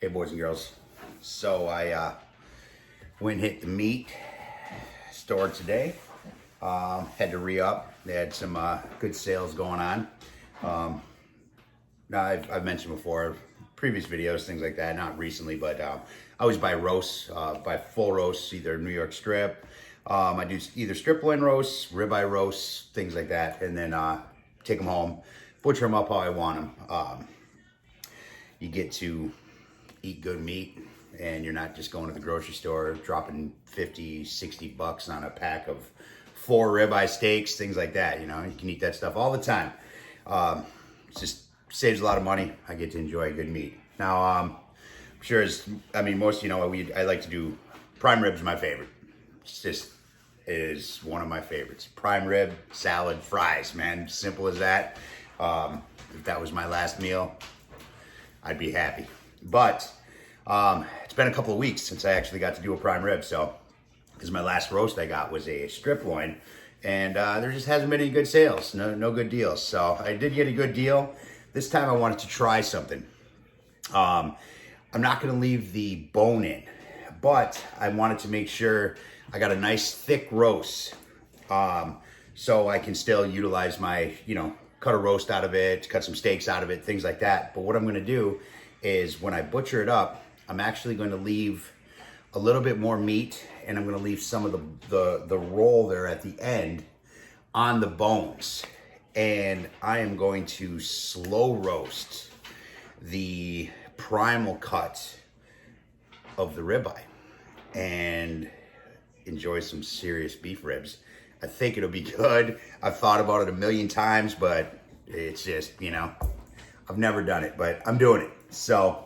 Hey boys and girls, so I went and hit the meat store today. Had to re-up. They had some good sales going on. Now I've mentioned before, previous videos, things like that, not recently, but I always buy roasts, buy full roasts, either New York strip. I do either strip loin roasts, ribeye roasts, things like that, and then take them home, butcher them up how I want them. You get to eat good meat, and you're not just going to the grocery store dropping 50, 60 bucks on a pack of 4 ribeye steaks, things like that. You know, you can eat that stuff all the time. It just saves a lot of money. I get to enjoy good meat. Now, I'm sure most of you know, I like to do prime ribs. My favorite. It's just is one of my favorites. Prime rib, salad, fries, man. Simple as that. If that was my last meal, I'd be happy. But it's been a couple of weeks since I actually got to do a prime rib. So, because my last roast I got was a strip loin, and there just hasn't been any good sales, no good deals. So I did get a good deal. This time I wanted to try something. I'm not going to leave the bone in, but I wanted to make sure I got a nice thick roast, so I can still utilize my, cut a roast out of it, cut some steaks out of it, things like that. But what I'm going to do is when I butcher it up, I'm actually going to leave a little bit more meat, and I'm going to leave some of the roll there at the end on the bones. And I am going to slow roast the primal cut of the ribeye and enjoy some serious beef ribs. I think it'll be good. I've thought about it a million times, but it's just, I've never done it, but I'm doing it. So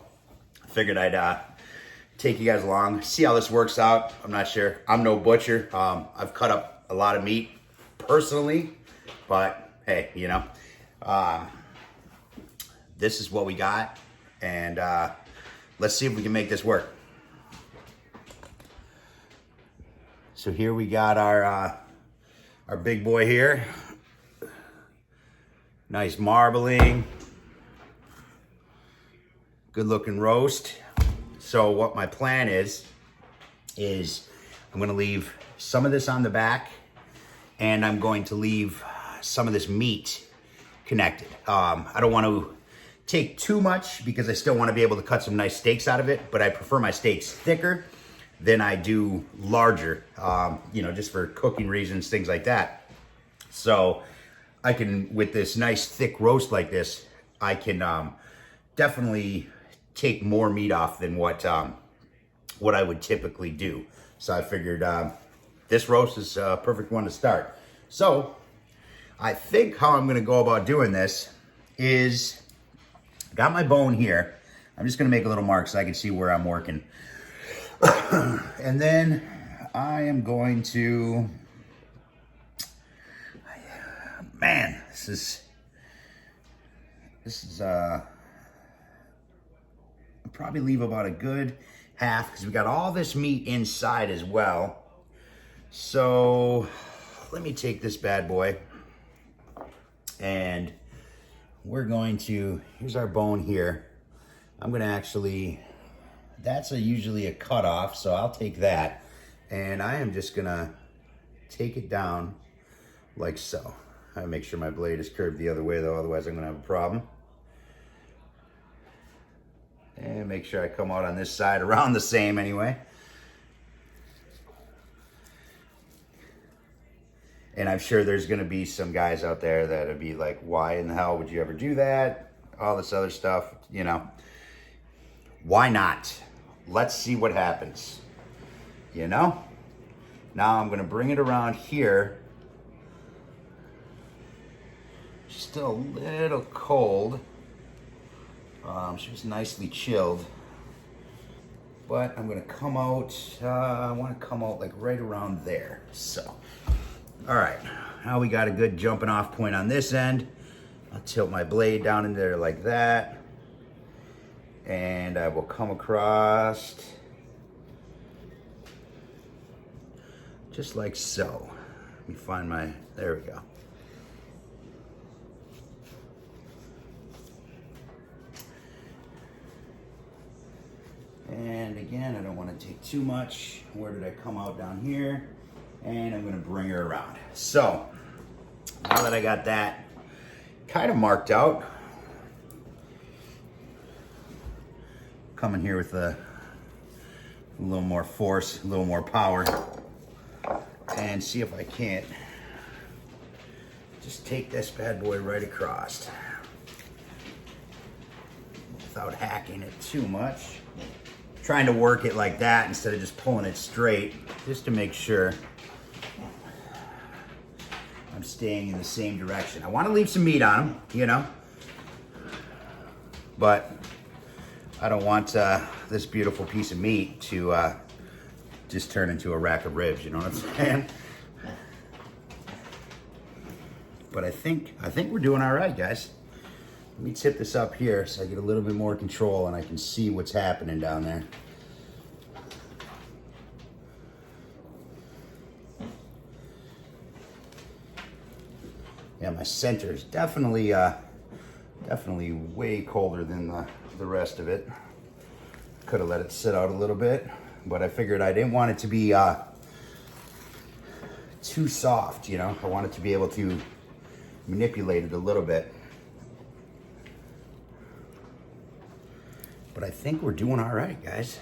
I figured I'd take you guys along, see how this works out. I'm not sure. I'm no butcher. I've cut up a lot of meat personally, but hey, this is what we got, and let's see if we can make this work. So here we got our big boy here. Nice marbling. Good looking roast. So what my plan is I'm gonna leave some of this on the back, and I'm going to leave some of this meat connected. I don't want to take too much because I still want to be able to cut some nice steaks out of it, but I prefer my steaks thicker than I do larger, just for cooking reasons, things like that. So I can, with this nice thick roast like this, I can definitely take more meat off than what I would typically do. So I figured this roast is a perfect one to start. So I think how I'm gonna go about doing this is, got my bone here. I'm just gonna make a little mark so I can see where I'm working. And then I am going to, man, this is I'll probably leave about a good half because we got all this meat inside as well. So let me take this bad boy, and we're going to, here's our bone here. I'm gonna actually, that's usually a cutoff, so I'll take that. And I am just gonna take it down like so. I make sure my blade is curved the other way though, otherwise I'm gonna have a problem. And make sure I come out on this side around the same anyway. And I'm sure there's gonna be some guys out there that'll be like, why in the hell would you ever do that? All this other stuff, Why not? Let's see what happens, Now I'm gonna bring it around here. She's still a little cold. She was nicely chilled. But I'm gonna come out, I wanna come out like right around there. So, all right, now we got a good jumping off point on this end. I'll tilt my blade down in there like that. And I will come across just like so. Let me find my, there we go. again, I don't want to take too much. Where did I come out down here? And I'm gonna bring her around. So, now that I got that kind of marked out, come in here with a little more force, a little more power, and see if I can't just take this bad boy right across without hacking it too much. Trying to work it like that instead of just pulling it straight, just to make sure I'm staying in the same direction. I want to leave some meat on them, you know, but I don't want this beautiful piece of meat to just turn into a rack of ribs, you know what I'm saying? But I think we're doing all right, guys. Let me tip this up here so I get a little bit more control and I can see what's happening down there. Yeah, my center is definitely way colder than the rest of it. Could have let it sit out a little bit, but I figured I didn't want it to be too soft, you know? I wanted to be able to manipulate it a little bit. But I think we're doing all right, guys.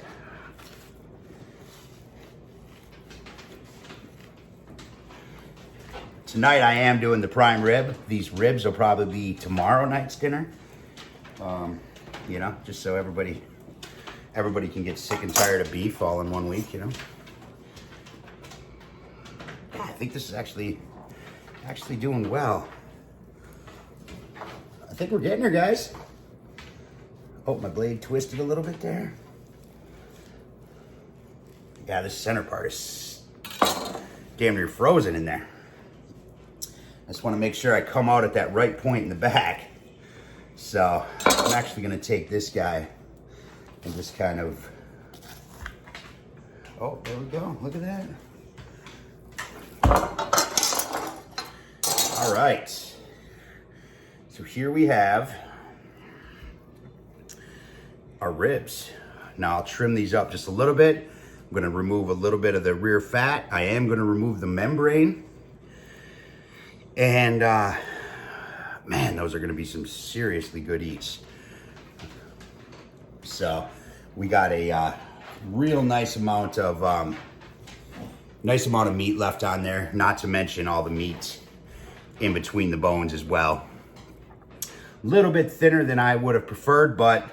Tonight I am doing the prime rib. These ribs will probably be tomorrow night's dinner. You know, just so everybody can get sick and tired of beef all in one week, you know. Yeah, I think this is actually doing well. I think we're getting her, guys. Oh, my blade twisted a little bit there. Yeah, this center part is damn near frozen in there. I just want to make sure I come out at that right point in the back. So I'm actually going to take this guy and just kind of, oh, there we go. Look at that. All right. So here we have our ribs. Now I'll trim these up just a little bit. I'm going to remove a little bit of the rear fat. I am going to remove the membrane. And man, those are going to be some seriously good eats. So we got a real nice amount of meat left on there, not to mention all the meat in between the bones as well. A little bit thinner than I would have preferred, but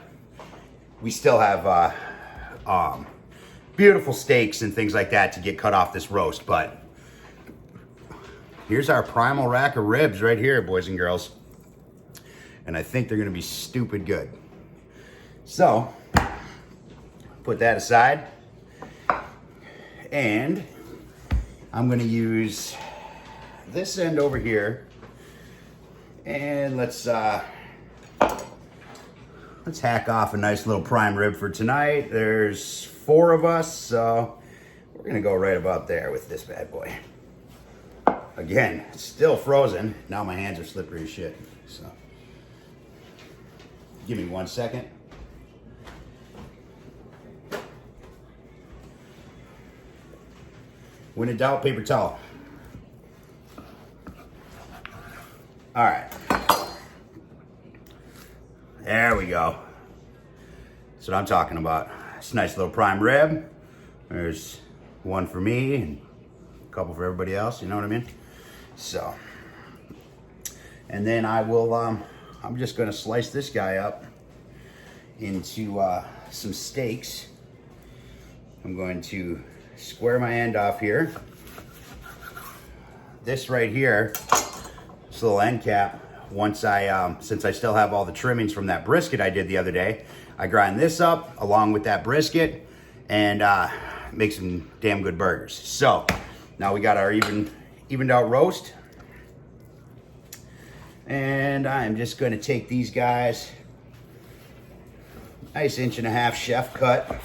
we still have beautiful steaks and things like that to get cut off this roast. But here's our primal rack of ribs right here, boys and girls. And I think they're gonna be stupid good. So, put that aside. And I'm gonna use this end over here. And let's hack off a nice little prime rib for tonight. There's 4 of us, so we're gonna go right about there with this bad boy. Again, it's still frozen. Now my hands are slippery as shit, so. Give me 1 second. When in doubt, paper towel. All right. There we go. That's what I'm talking about. It's a nice little prime rib. There's one for me and a couple for everybody else, you know what I mean? So, and then I will, I'm just gonna slice this guy up into some steaks. I'm going to square my end off here. This right here, this little end cap, once I, since I still have all the trimmings from that brisket I did the other day, I grind this up along with that brisket and make some damn good burgers. So now we got our evened out roast. And I'm just gonna take these guys, nice 1.5 inch chef cut.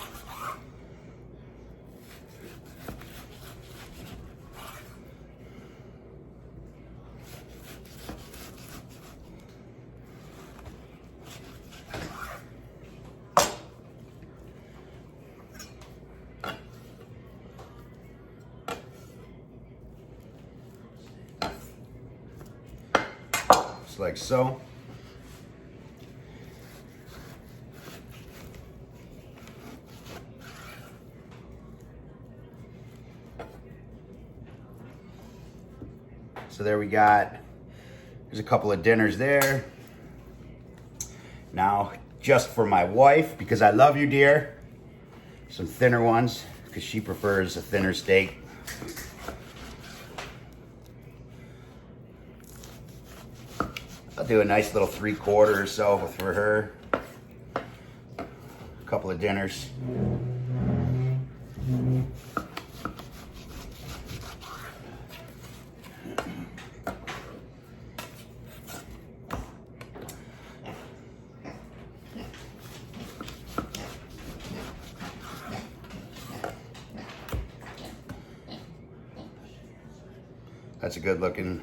just like so. So there we got, there's a couple of dinners there. Now, just for my wife, because I love you, dear, some thinner ones, because she prefers a thinner steak. I'll do a nice little 3/4 or so for her. A couple of dinners. That's a good looking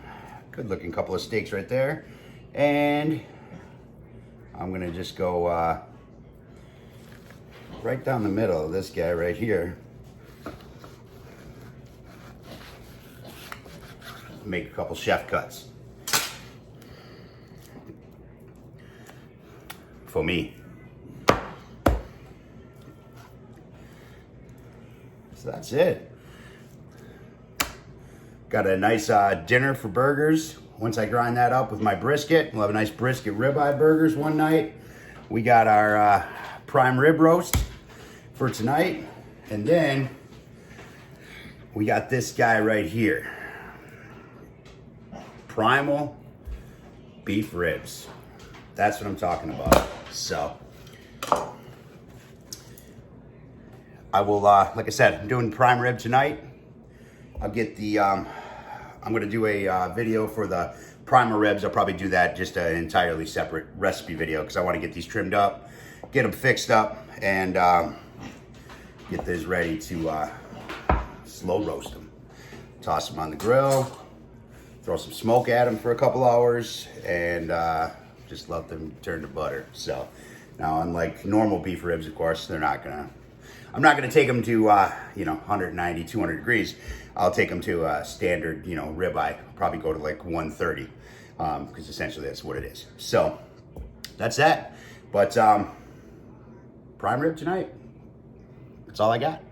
couple of steaks right there. And I'm gonna just go right down the middle of this guy right here. Make a couple chef cuts. For me. So that's it. Got a nice dinner for burgers. Once I grind that up with my brisket, we'll have a nice brisket ribeye burgers one night. We got our prime rib roast for tonight. And then we got this guy right here. Primal beef ribs. That's what I'm talking about. So I will, like I said, I'm doing prime rib tonight. I'll get the, I'm gonna do a video for the primal ribs. I'll probably do that just an entirely separate recipe video because I want to get these trimmed up, get them fixed up, and get these ready to slow roast them. Toss them on the grill, throw some smoke at them for a couple hours, and just let them turn to butter. So now, unlike normal beef ribs, of course, I'm not gonna take them to 190, 200 degrees. I'll take them to a standard, ribeye. I'll probably go to like 130, because essentially that's what it is. So that's that. But prime rib tonight. That's all I got.